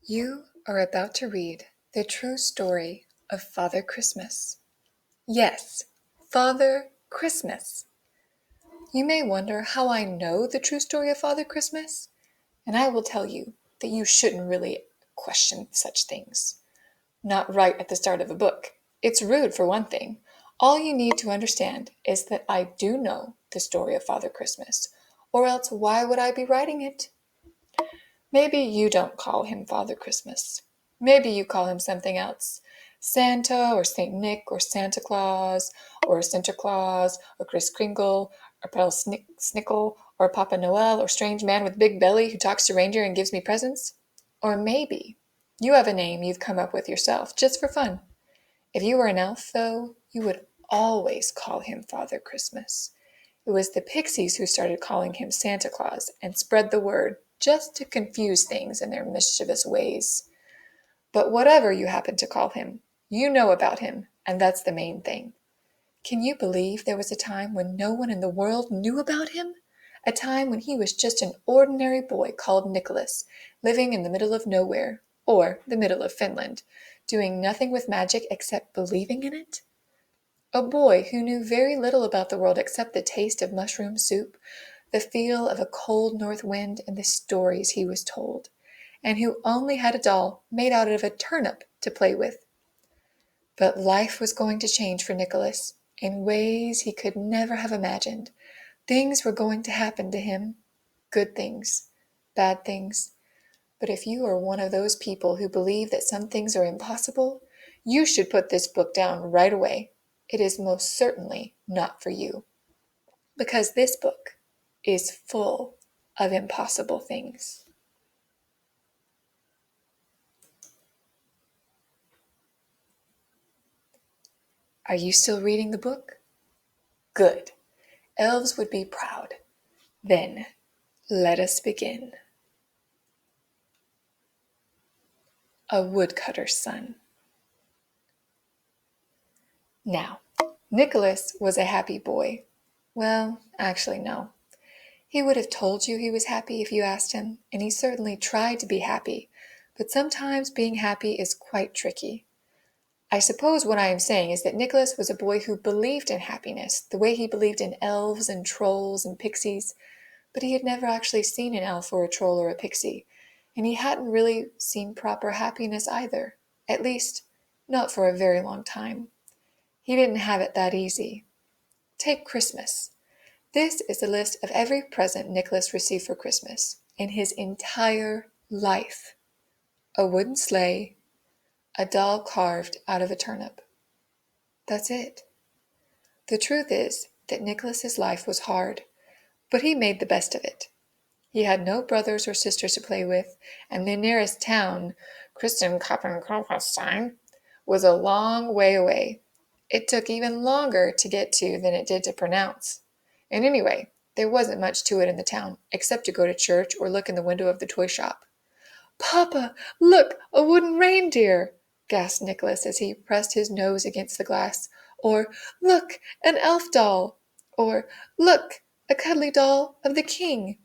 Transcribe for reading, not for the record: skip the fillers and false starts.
You are about to read the true story of Father Christmas. Yes, Father Christmas. You may wonder how I know the true story of Father Christmas, and I will tell you that you shouldn't really question such things. Not right at the start of a book. It's rude for one thing. All you need to understand is that I do know the story of Father Christmas, or else why would I be writing it? Maybe you don't call him Father Christmas. Maybe you call him something else. Santa or Saint Nick or Santa Claus or Sinterklaas or Kris Kringle or Pell Snickle or Papa Noel or strange man with big belly who talks to reindeer and gives me presents. Or maybe you have a name you've come up with yourself just for fun. If you were an elf, though, you would always call him Father Christmas. It was the pixies who started calling him Santa Claus and spread the word just to confuse things in their mischievous ways. But whatever you happen to call him, you know about him, and that's the main thing. Can you believe there was a time when no one in the world knew about him? A time when he was just an ordinary boy called Nicholas, living in the middle of nowhere, or the middle of Finland, doing nothing with magic except believing in it? A boy who knew very little about the world except the taste of mushroom soup, the feel of a cold north wind, and the stories he was told, and who only had a doll made out of a turnip to play with. But life was going to change for Nicholas in ways he could never have imagined. Things were going to happen to him. Good things, bad things. But if you are one of those people who believe that some things are impossible, you should put this book down right away. It is most certainly not for you, because this book is full of impossible things. Are you still reading the book? Good. Elves would be proud. Then, let us begin. A woodcutter's son. Now, Nicholas was a happy boy. Well, actually, no. He would have told you he was happy if you asked him, and he certainly tried to be happy, but sometimes being happy is quite tricky. I suppose what I am saying is that Nicholas was a boy who believed in happiness, the way he believed in elves and trolls and pixies, but he had never actually seen an elf or a troll or a pixie, and he hadn't really seen proper happiness either, at least, not for a very long time. He didn't have it that easy. Take Christmas. This is a list of every present Nicholas received for Christmas in his entire life. A wooden sleigh, a doll carved out of a turnip. That's it. The truth is that Nicholas's life was hard, but he made the best of it. He had no brothers or sisters to play with, and the nearest town, Kristinehamn, was a long way away. It took even longer to get to than it did to pronounce. And anyway, there wasn't much to it in the town, except to go to church or look in the window of the toy shop. "Papa, look, a wooden reindeer!" gasped Nicholas as he pressed his nose against the glass. Or, "Look, an elf doll!" Or, "Look, a cuddly doll of the king!"